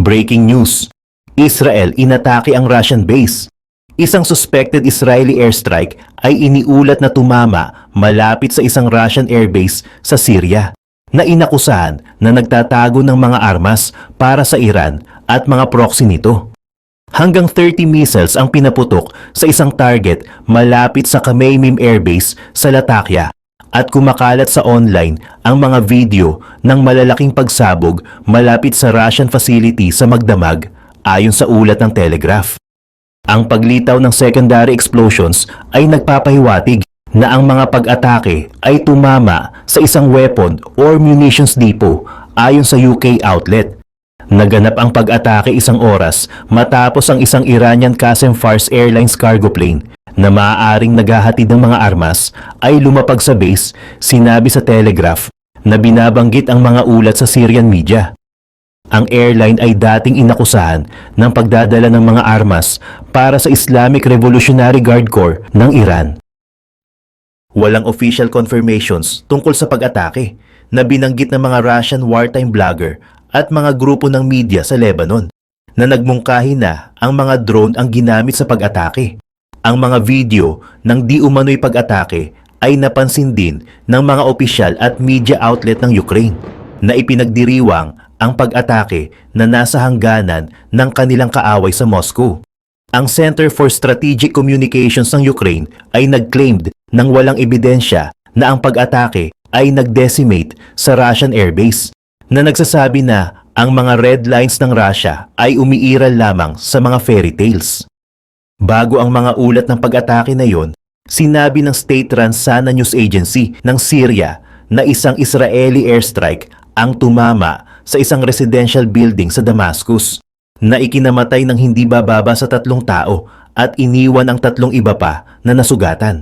Breaking news. Israel inatake ang Russian base. Isang suspected Israeli airstrike ay iniulat na tumama malapit sa isang Russian airbase sa Syria na inakusahan na nagtatago ng mga armas para sa Iran at mga proxy nito. Hanggang 30 missiles ang pinaputok sa isang target malapit sa Khmeimim Airbase sa Latakia at kumakalat sa online ang mga video ng malalaking pagsabog malapit sa Russian facility sa Magdamag ayon sa ulat ng Telegraph. Ang paglitaw ng secondary explosions ay nagpapahiwatig na ang mga pag-atake ay tumama sa isang weapon or munitions depot ayon sa UK outlet. Naganap ang pag-atake isang oras matapos ang isang Iranian Qasem Fars Airlines cargo plane na maaaring naghahatid ng mga armas ay lumapag sa base, sinabi sa Telegraph na binabanggit ang mga ulat sa Syrian media. Ang airline ay dating inakusahan ng pagdadala ng mga armas para sa Islamic Revolutionary Guard Corps ng Iran. Walang official confirmations tungkol sa pag-atake na binanggit ng mga Russian wartime blogger at mga grupo ng media sa Lebanon na nagmungkahi na ang mga drone ang ginamit sa pag-atake. Ang mga video ng di umano'y pag-atake ay napansin din ng mga opisyal at media outlet ng Ukraine na ipinagdiriwang ang pag-atake na nasa hangganan ng kanilang kaaway sa Moscow. Ang Center for Strategic Communications ng Ukraine ay nag-claimed ng walang ebidensya na ang pag-atake ay nag-decimate sa Russian airbase, na nagsasabi na ang mga red lines ng Russia ay umiiral lamang sa mga fairy tales. Bago ang mga ulat ng pag-atake na yon, sinabi ng state-run Sana News Agency ng Syria na isang Israeli airstrike ang tumama sa isang residential building sa Damascus na ikinamatay ng hindi bababa sa 3 tao at iniwan ang 3 iba pa na nasugatan.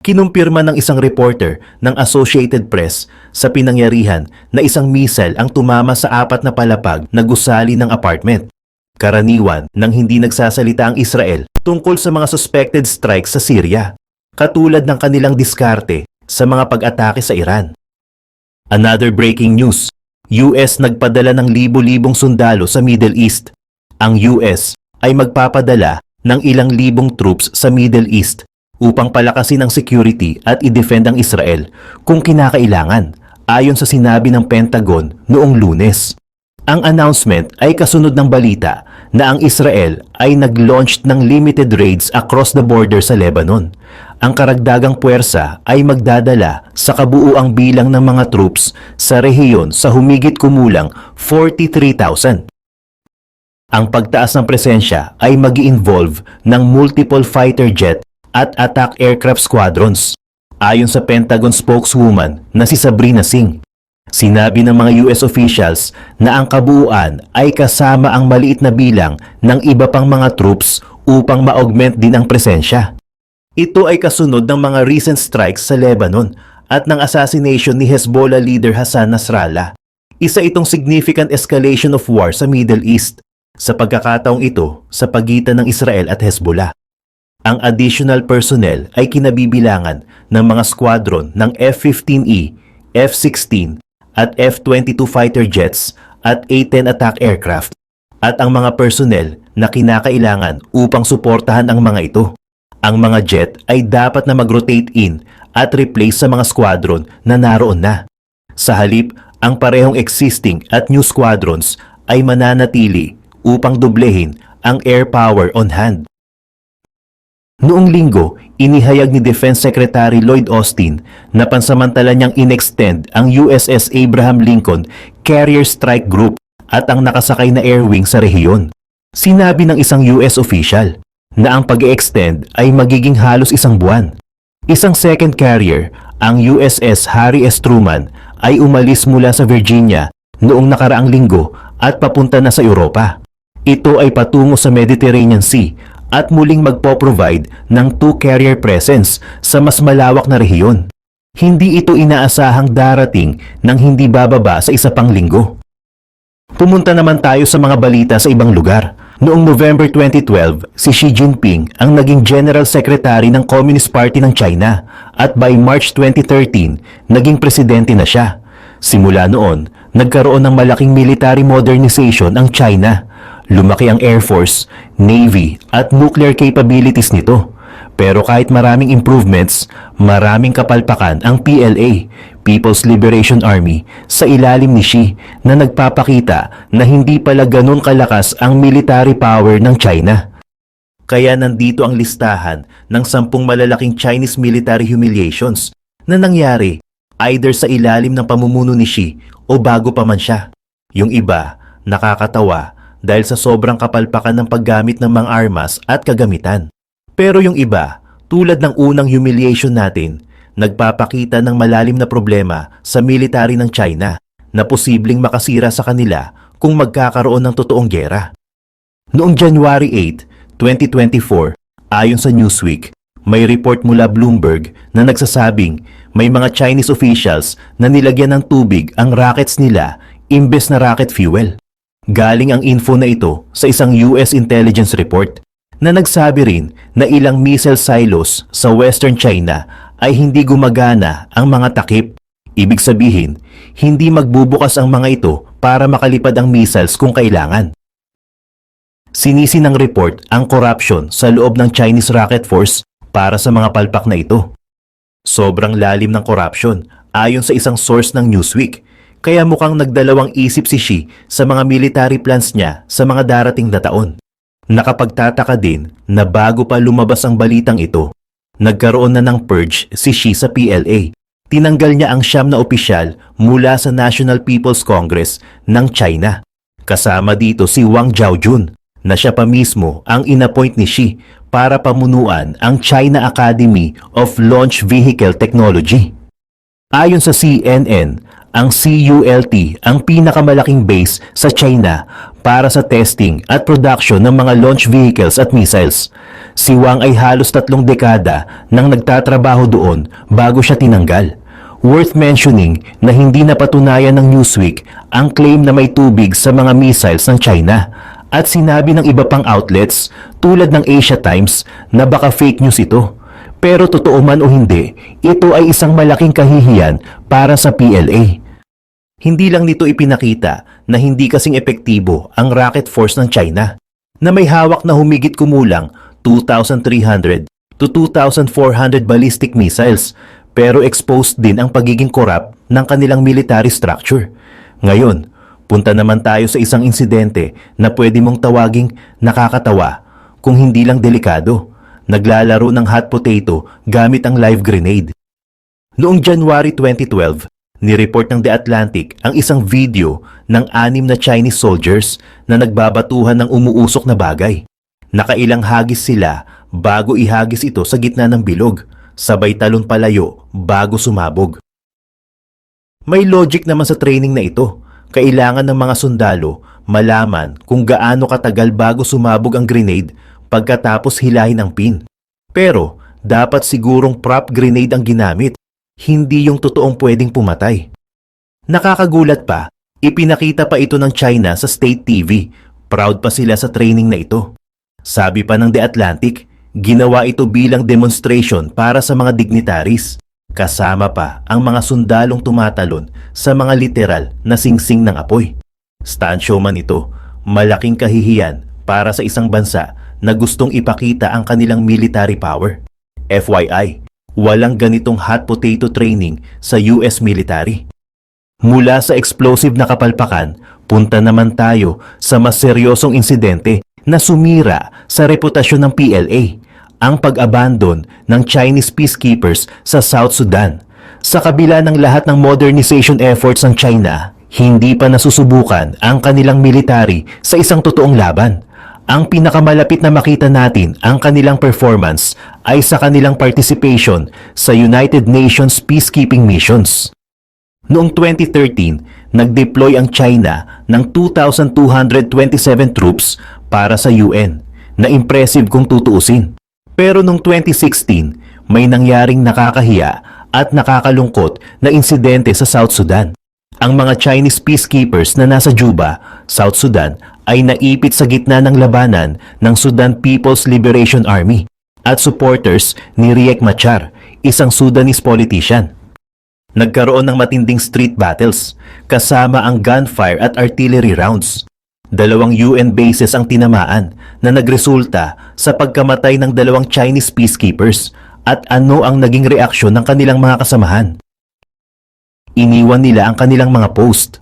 Kinumpirma ng isang reporter ng Associated Press sa pinangyarihan na isang missile ang tumama sa 4 na palapag na gusali ng apartment. Karaniwan nang hindi nagsasalita ang Israel tungkol sa mga suspected strikes sa Syria, katulad ng kanilang diskarte sa mga pag-atake sa Iran. Another breaking news. US nagpadala ng libo-libong sundalo sa Middle East. Ang US ay magpapadala ng ilang libong troops sa Middle East upang palakasin ang security at i-defend ang Israel kung kinakailangan, ayon sa sinabi ng Pentagon noong Lunes. Ang announcement ay kasunod ng balita na ang Israel ay nag-launch ng limited raids across the border sa Lebanon. Ang karagdagang puwersa ay magdadala sa kabuuang bilang ng mga troops sa rehiyon sa humigit kumulang 43,000. Ang pagtaas ng presensya ay mag-i-involve ng multiple fighter jet at attack aircraft squadrons, ayon sa Pentagon spokeswoman na si Sabrina Singh. Sinabi ng mga US officials na ang kabuuan ay kasama ang maliit na bilang ng iba pang mga troops upang ma-augment din ang presensya. Ito ay kasunod ng mga recent strikes sa Lebanon at ng assassination ni Hezbollah leader Hassan Nasrallah. Isa itong significant escalation of war sa Middle East sa pagkakataong ito sa pagitan ng Israel at Hezbollah. Ang additional personnel ay kinabibilangan ng mga squadron ng F-15E, F-16 at F-22 fighter jets at A-10 attack aircraft at ang mga personnel na kinakailangan upang suportahan ang mga ito. Ang mga jet ay dapat na mag-rotate in at replace sa mga squadron na naroon na. Sa halip, ang parehong existing at new squadrons ay mananatili upang doblehin ang air power on hand. Noong linggo, inihayag ni Defense Secretary Lloyd Austin na pansamantala niyang inextend ang USS Abraham Lincoln Carrier Strike Group at ang nakasakay na air wing sa rehiyon. Sinabi ng isang US official na ang pag-extend ay magiging halos 1 buwan. Isang second carrier, ang USS Harry S. Truman, ay umalis mula sa Virginia noong nakaraang linggo at papunta na sa Europa. Ito ay patungo sa Mediterranean Sea at muling magpo-provide ng 2 carrier presence sa mas malawak na rehiyon. Hindi ito inaasahang darating ng hindi bababa sa 1 pang linggo. Pumunta naman tayo sa mga balita sa ibang lugar. Noong November 2012, si Xi Jinping ang naging General Secretary ng Communist Party ng China at by March 2013, naging presidente na siya. Simula noon, nagkaroon ng malaking military modernization ang China. Lumaki ang Air Force, Navy at nuclear capabilities nito. Pero kahit maraming improvements, maraming kapalpakan ang PLA, People's Liberation Army, sa ilalim ni Xi na nagpapakita na hindi pala ganun kalakas ang military power ng China. Kaya nandito ang listahan ng 10 malalaking Chinese military humiliations na nangyari either sa ilalim ng pamumuno ni Xi o bago pa man siya. Yung iba, nakakatawa dahil sa sobrang kapalpakan ng paggamit ng mga armas at kagamitan. Pero yung iba, tulad ng unang humiliation natin, nagpapakita ng malalim na problema sa military ng China na posibleng makasira sa kanila kung magkakaroon ng totoong giyera. Noong January 8, 2024, ayon sa Newsweek, may report mula Bloomberg na nagsasabing may mga Chinese officials na nilagyan ng tubig ang rockets nila imbes na rocket fuel. Galing ang info na ito sa isang US intelligence report na nagsabi rin na ilang missile silos sa Western China ay hindi gumagana ang mga takip. Ibig sabihin, hindi magbubukas ang mga ito para makalipad ang missiles kung kailangan. Sinisi ng report ang corruption sa loob ng Chinese Rocket Force para sa mga palpak na ito. Sobrang lalim ng corruption ayon sa isang source ng Newsweek, kaya mukhang nagdalawang isip si Xi sa mga military plans niya sa mga darating na taon. Nakapagtataka din na bago pa lumabas ang balitang ito, nagkaroon na ng purge si Xi sa PLA. Tinanggal niya ang 9 na opisyal mula sa National People's Congress ng China. Kasama dito si Wang Zhaojun na siya pa mismo ang inappoint ni Xi para pamunuan ang China Academy of Launch Vehicle Technology. Ayon sa CNN, ang CULT ang pinakamalaking base sa China para sa testing at production ng mga launch vehicles at missiles. Si Wang ay halos 3 dekada nang nagtatrabaho doon bago siya tinanggal. Worth mentioning na hindi napatunayan ng Newsweek ang claim na may tubig sa mga missiles ng China at sinabi ng iba pang outlets tulad ng Asia Times na baka fake news ito. Pero totoo man o hindi, ito ay isang malaking kahihiyan para sa PLA. Hindi lang nito ipinakita na hindi kasing epektibo ang rocket force ng China na may hawak na humigit kumulang 2,300 to 2,400 ballistic missiles pero exposed din ang pagiging corrupt ng kanilang military structure. Ngayon, punta naman tayo sa isang insidente na pwede mong tawaging nakakatawa kung hindi lang delikado. Naglalaro ng hot potato gamit ang live grenade. Noong January 2012, nireport ng The Atlantic ang isang video ng 6 na Chinese soldiers na nagbabatuhan ng umuusok na bagay. Nakailang hagis sila bago ihagis ito sa gitna ng bilog, sabay talon palayo bago sumabog. May logic naman sa training na ito. Kailangan ng mga sundalo malaman kung gaano katagal bago sumabog ang grenade pagkatapos hilahin ang pin. Pero dapat sigurong prop grenade ang ginamit, hindi yung totoong pwedeng pumatay. Nakakagulat pa, ipinakita pa ito ng China sa state TV. Proud pa sila sa training na ito. Sabi pa ng The Atlantic, ginawa ito bilang demonstration para sa mga dignitaries. Kasama pa ang mga sundalong tumatalon sa mga literal na singsing ng apoy. Stunt show man ito, malaking kahihiyan para sa isang bansa na gustong ipakita ang kanilang military power. FYI, walang ganitong hot potato training sa US military. Mula sa explosive na kapalpakan, punta naman tayo sa mas seryosong insidente na sumira sa reputasyon ng PLA, ang pag-abandon ng Chinese peacekeepers sa South Sudan. Sa kabila ng lahat ng modernization efforts ng China, hindi pa nasusubukan ang kanilang military sa isang totoong laban. Ang pinakamalapit na makita natin ang kanilang performance ay sa kanilang participation sa United Nations peacekeeping missions. Noong 2013, nag-deploy ang China ng 2,227 troops para sa UN, na impressive kung tutuusin. Pero noong 2016, may nangyaring nakakahiya at nakakalungkot na insidente sa South Sudan. Ang mga Chinese peacekeepers na nasa Juba, South Sudan, ay naipit sa gitna ng labanan ng Sudan People's Liberation Army at supporters ni Riek Machar, isang Sudanese politician. Nagkaroon ng matinding street battles, kasama ang gunfire at artillery rounds. 2 UN bases ang tinamaan na nagresulta sa pagkamatay ng 2 Chinese peacekeepers. At ano ang naging reaksyon ng kanilang mga kasamahan? Iniwan nila ang kanilang mga post.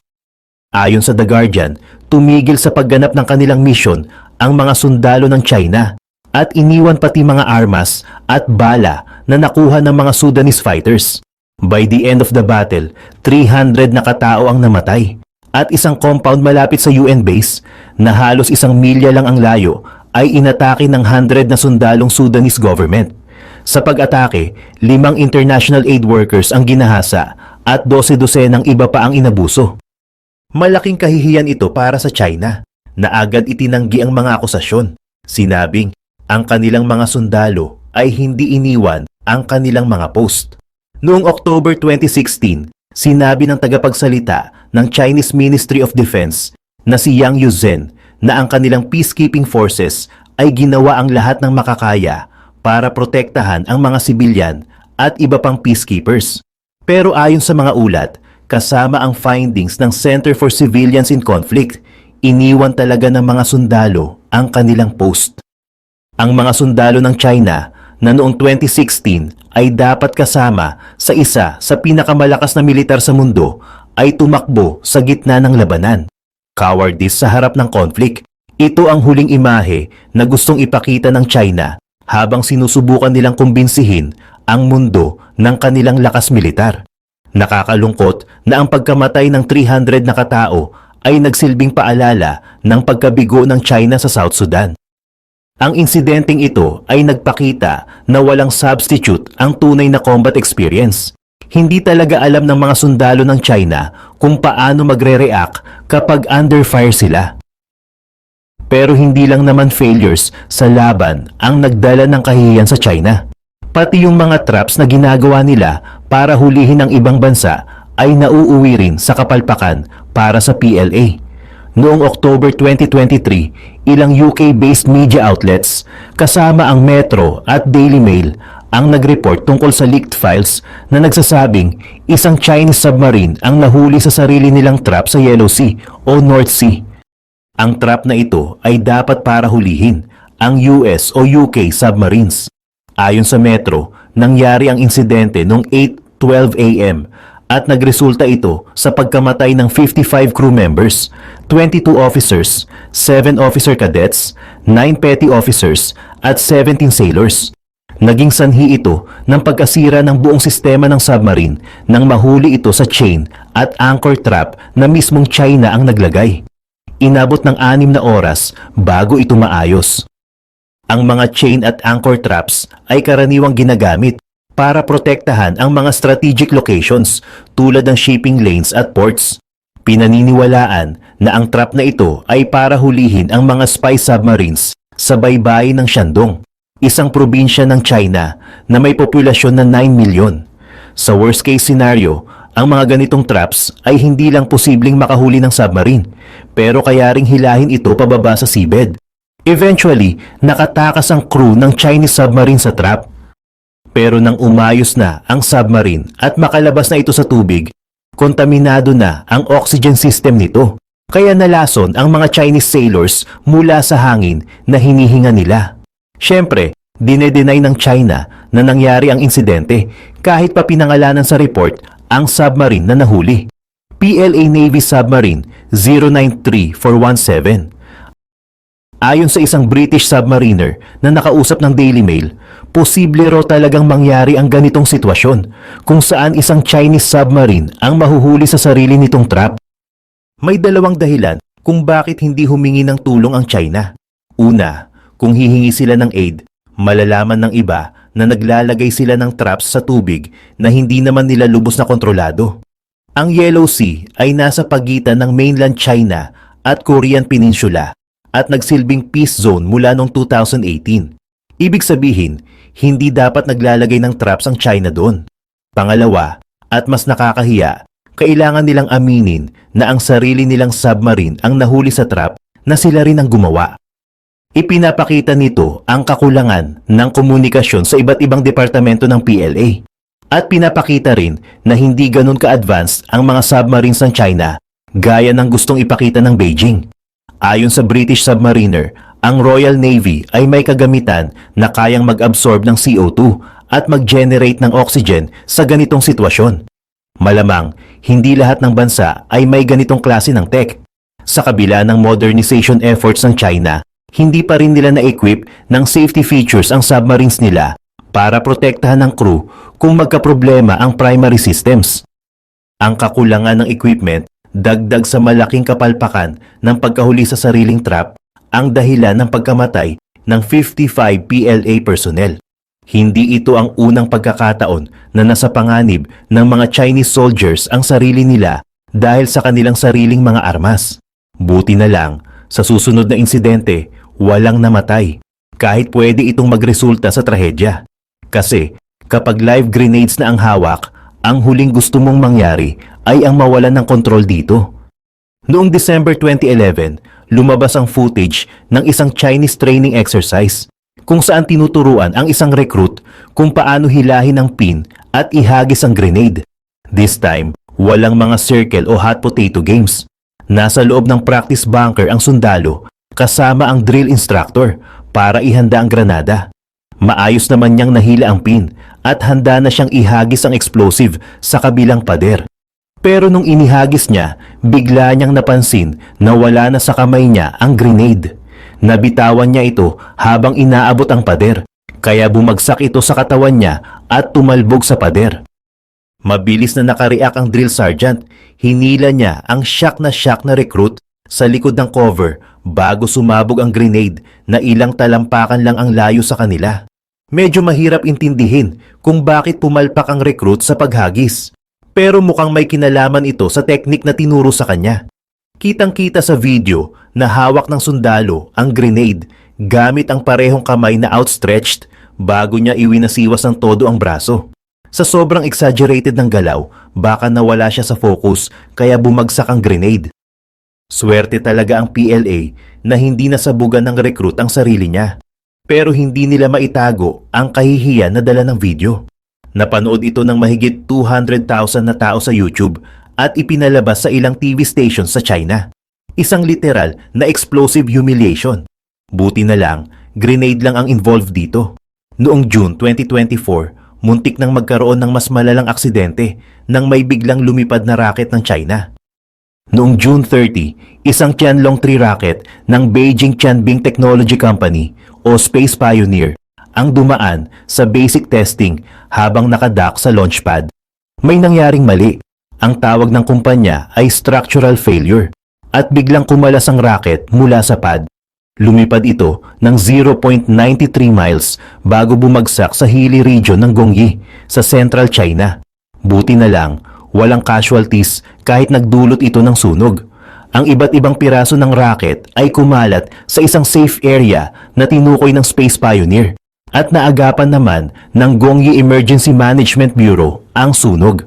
Ayon sa The Guardian, tumigil sa pagganap ng kanilang mission ang mga sundalo ng China at iniwan pati mga armas at bala na nakuha ng mga Sudanese fighters. By the end of the battle, 300 na katao ang namatay at isang compound malapit sa UN base na halos 1 milya lang ang layo ay inatake ng 100 na sundalong Sudanese government. Sa pag-atake, 5 international aid workers ang ginahasa at 12 ng iba pa ang inabuso. Malaking kahihiyan ito para sa China na agad itinanggi ang mga akusasyon. Sinabing ang kanilang mga sundalo ay hindi iniwan ang kanilang mga post. Noong October 2016, sinabi ng tagapagsalita ng Chinese Ministry of Defense na si Yang Yuzhen na ang kanilang peacekeeping forces ay ginawa ang lahat ng makakaya para protektahan ang mga sibilyan at iba pang peacekeepers. Pero ayon sa mga ulat, kasama ang findings ng Center for Civilians in Conflict, iniwan talaga ng mga sundalo ang kanilang post. Ang mga sundalo ng China na noong 2016 ay dapat kasama sa isa sa pinakamalakas na militar sa mundo ay tumakbo sa gitna ng labanan. Cowardice sa harap ng conflict. Ito ang huling imahe na gustong ipakita ng China habang sinusubukan nilang kumbinsihin ang mundo ng kanilang lakas militar. Nakakalungkot na ang pagkamatay ng 300 na katao ay nagsilbing paalala ng pagkabigo ng China sa South Sudan. Ang insidenteng ito ay nagpakita na walang substitute ang tunay na combat experience. Hindi talaga alam ng mga sundalo ng China kung paano magre-react kapag under fire sila. Pero hindi lang naman failures sa laban ang nagdala ng kahihiyan sa China. Pati yung mga traps na ginagawa nila para hulihin ang ibang bansa ay nauuwi rin sa kapalpakan para sa PLA. Noong October 2023, ilang UK-based media outlets kasama ang Metro at Daily Mail ang nag-report tungkol sa leaked files na nagsasabing isang Chinese submarine ang nahuli sa sarili nilang trap sa Yellow Sea o North Sea. Ang trap na ito ay dapat para hulihin ang US o UK submarines. Ayon sa Metro, nangyari ang insidente noong 8:12 AM at nagresulta ito sa pagkamatay ng 55 crew members, 22 officers, 7 officer cadets, 9 petty officers at 17 sailors. Naging sanhi ito ng pagkasira ng buong sistema ng submarine nang mahuli ito sa chain at anchor trap na mismong China ang naglagay. Inabot ng 6 na oras bago ito maayos. Ang mga chain at anchor traps ay karaniwang ginagamit para protektahan ang mga strategic locations tulad ng shipping lanes at ports. Pinaniniwalaan na ang trap na ito ay para hulihin ang mga spy submarines sa baybayin ng Shandong, isang probinsya ng China na may populasyon na 9 milyon. Sa worst case scenario, ang mga ganitong traps ay hindi lang posibleng makahuli ng submarine, pero kaya ring hilahin ito pababa sa seabed. Eventually, nakatakas ang crew ng Chinese submarine sa trap. Pero nang umayos na ang submarine at makalabas na ito sa tubig, kontaminado na ang oxygen system nito. Kaya nalason ang mga Chinese sailors mula sa hangin na hinihinga nila. Siyempre, dinedenay ng China na nangyari ang insidente kahit pa pinangalanan sa report ang submarine na nahuli. PLA Navy Submarine 093417. Ayon sa isang British submariner na nakausap ng Daily Mail, posible raw talagang mangyari ang ganitong sitwasyon kung saan isang Chinese submarine ang mahuhuli sa sarili nitong trap. May 2 dahilan kung bakit hindi humingi ng tulong ang China. Una, kung hihingi sila ng aid, malalaman ng iba na naglalagay sila ng traps sa tubig na hindi naman nila lubos na kontrolado. Ang Yellow Sea ay nasa pagitan ng mainland China at Korean Peninsula at nagsilbing peace zone mula noong 2018. Ibig sabihin, hindi dapat naglalagay ng traps ang China doon. Pangalawa, at mas nakakahiya, kailangan nilang aminin na ang sarili nilang submarine ang nahuli sa trap na sila rin ang gumawa. Ipinapakita nito ang kakulangan ng komunikasyon sa iba't ibang departamento ng PLA. At pinapakita rin na hindi ganun ka-advanced ang mga submarines ng China gaya ng gustong ipakita ng Beijing. Ayon sa British submariner, ang Royal Navy ay may kagamitan na kayang mag-absorb ng CO2 at mag-generate ng oxygen sa ganitong sitwasyon. Malamang, hindi lahat ng bansa ay may ganitong klase ng tech. Sa kabila ng modernization efforts ng China, hindi pa rin nila na-equip ng safety features ang submarines nila para protektahan ng crew kung magkaproblema ang primary systems. Ang kakulangan ng equipment, dagdag sa malaking kapalpakan ng pagkahuli sa sariling trap, ang dahilan ng pagkamatay ng 55 PLA personnel. Hindi ito ang unang pagkakataon na nasa panganib ng mga Chinese soldiers ang sarili nila dahil sa kanilang sariling mga armas. Buti na lang, sa susunod na insidente, walang namatay. Kahit pwede itong magresulta sa trahedya. Kasi kapag live grenades na ang hawak, ang huling gusto mong mangyari ay ang mawalan ng kontrol dito. Noong December 2011, lumabas ang footage ng isang Chinese training exercise kung saan tinuturuan ang isang recruit kung paano hilahin ang pin at ihagis ang grenade. This time, walang mga circle o hot potato games. Nasa loob ng practice bunker ang sundalo kasama ang drill instructor para ihanda ang granada. Maayos naman niyang nahila ang pin at handa na siyang ihagis ang explosive sa kabilang pader. Pero nung inihagis niya, bigla niyang napansin na wala na sa kamay niya ang grenade. Nabitawan niya ito habang inaabot ang pader, kaya bumagsak ito sa katawan niya at tumalbog sa pader. Mabilis na nakareact ang drill sergeant, hinila niya ang shock na recruit sa likod ng cover bago sumabog ang grenade na ilang talampakan lang ang layo sa kanila. Medyo mahirap intindihin kung bakit pumalpak ang recruit sa paghagis, pero mukhang may kinalaman ito sa teknik na tinuro sa kanya. Kitang-kita sa video na hawak ng sundalo ang grenade gamit ang parehong kamay na outstretched bago niya iwinasiwas ng todo ang braso. Sa sobrang exaggerated ng galaw, baka nawala siya sa focus kaya bumagsak ang grenade. Swerte talaga ang PLA na hindi nasabugan ng recruit ang sarili niya. Pero hindi nila maitago ang kahihiyan na dala ng video. Napanood ito ng mahigit 200,000 na tao sa YouTube at ipinalabas sa ilang TV stations sa China. Isang literal na explosive humiliation. Buti na lang, grenade lang ang involved dito. Noong June 2024, muntik nang magkaroon ng mas malalang aksidente nang may biglang lumipad na rocket ng China. Noong June 30, isang Tianlong 3 rocket ng Beijing Tianbing Technology Company o Space Pioneer ang dumaan sa basic testing habang nakadock sa launch pad. May nangyaring mali. Ang tawag ng kumpanya ay structural failure at biglang kumalas ang rocket mula sa pad. Lumipad ito ng 0.93 miles bago bumagsak sa hilly region ng Gongyi sa Central China. Buti na lang, walang casualties kahit nagdulot ito ng sunog. Ang iba't ibang piraso ng rocket ay kumalat sa isang safe area na tinukoy ng Space Pioneer at naagapan naman ng Gongyi Emergency Management Bureau ang sunog.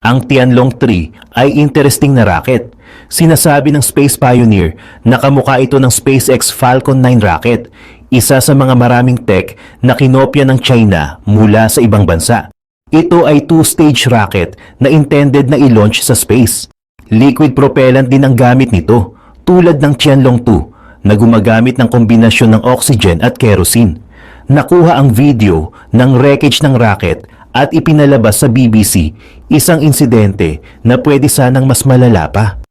Ang Tianlong 3 ay interesting na rocket. Sinasabi ng Space Pioneer na kamukha ito ng SpaceX Falcon 9 rocket, isa sa mga maraming tech na kinopya ng China mula sa ibang bansa. Ito ay two-stage rocket na intended na i-launch sa space. Liquid propellant din ang gamit nito, tulad ng Tianlong 2 na gumagamit ng kombinasyon ng oxygen at kerosene. Nakuha ang video ng wreckage ng rocket at ipinalabas sa BBC, isang insidente na pwede sanang mas malala pa.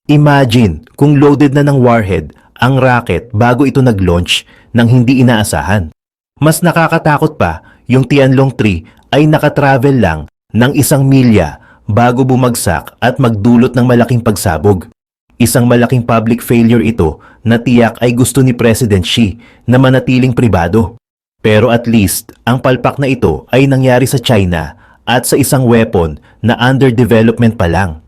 Imagine kung loaded na ng warhead ang rocket bago ito nag-launch nang hindi inaasahan. Mas nakakatakot pa, yung Tianlong 3 ay nakatravel lang ng 1 milya bago bumagsak at magdulot ng malaking pagsabog. Isang malaking public failure ito na tiyak ay gusto ni President Xi na manatiling pribado. Pero at least, ang palpak na ito ay nangyari sa China at sa isang weapon na under development pa lang.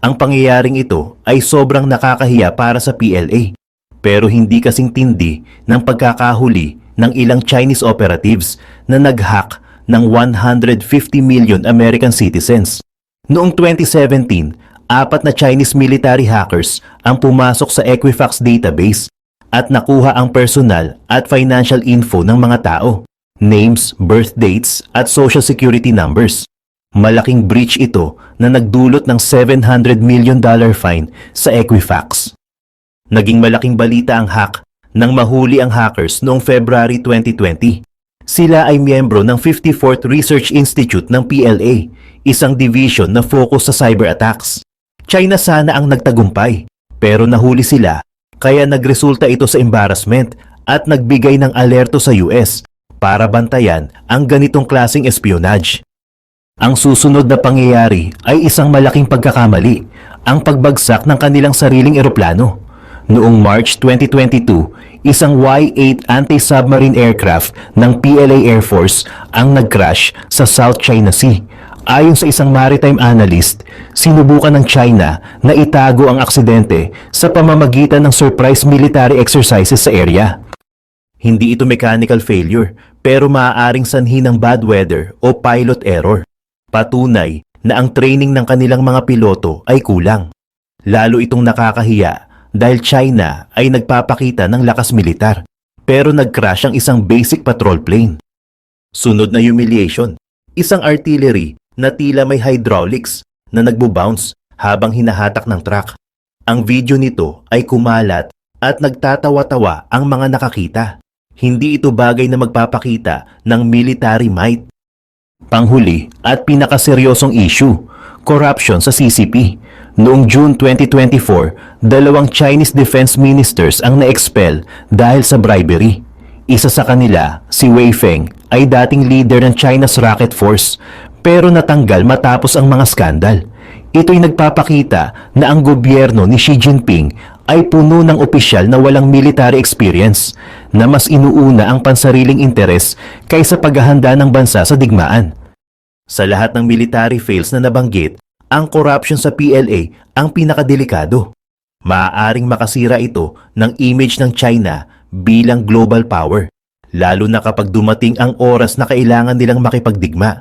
Ang pangyayaring ito ay sobrang nakakahiya para sa PLA, pero hindi kasing tindi ng pagkakahuli ng ilang Chinese operatives na nag-hack ng 150 million American citizens. Noong 2017, 4 na Chinese military hackers ang pumasok sa Equifax database at nakuha ang personal at financial info ng mga tao. names, birth dates at social security numbers. Malaking breach ito na nagdulot ng $700 million fine sa Equifax. Naging malaking balita ang hack nang mahuli ang hackers noong February 2020. Sila ay miyembro ng 54th Research Institute ng PLA, isang division na focus sa cyber attacks. China sana ang nagtagumpay, pero nahuli sila kaya nagresulta ito sa embarrassment at nagbigay ng alerto sa US para bantayan ang ganitong klaseng espionage. Ang susunod na pangyayari ay isang malaking pagkakamali, ang pagbagsak ng kanilang sariling eroplano. Noong March 2022, isang Y-8 anti-submarine aircraft ng PLA Air Force ang nag-crash sa South China Sea. Ayon sa isang maritime analyst, sinubukan ng China na itago ang aksidente sa pamamagitan ng surprise military exercises sa area. Hindi ito mechanical failure, pero maaaring sanhi ng bad weather o pilot error. Patunay na ang training ng kanilang mga piloto ay kulang. Lalo itong nakakahiya dahil China ay nagpapakita ng lakas militar, pero nag-crash ang isang basic patrol plane. Sunod na humiliation, isang artillery na tila may hydraulics na nagbo-bounce habang hinahatak ng truck. Ang video nito ay kumalat at nagtatawa-tawa ang mga nakakita. Hindi ito bagay na magpapakita ng military might. Panghuli at pinakaseryosong issue, corruption sa CCP. Noong June 2024, dalawang Chinese defense ministers ang na-expel dahil sa bribery. Isa sa kanila, si Wei Feng, ay dating leader ng China's rocket force, pero natanggal matapos ang mga skandal. Ito'y nagpapakita na ang gobyerno ni Xi Jinping ay puno ng opisyal na walang military experience, na mas inuuna ang pansariling interes kaysa paghahanda ng bansa sa digmaan. Sa lahat ng military fails na nabanggit, ang corruption sa PLA ang pinakadelikado. Maaaring makasira ito ng image ng China bilang global power, lalo na kapag dumating ang oras na kailangan nilang makipagdigma.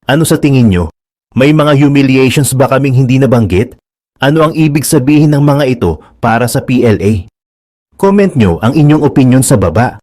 Ano sa tingin nyo? May mga humiliations ba kaming hindi nabanggit? Ano ang ibig sabihin ng mga ito para sa PLA? Comment nyo ang inyong opinion sa baba.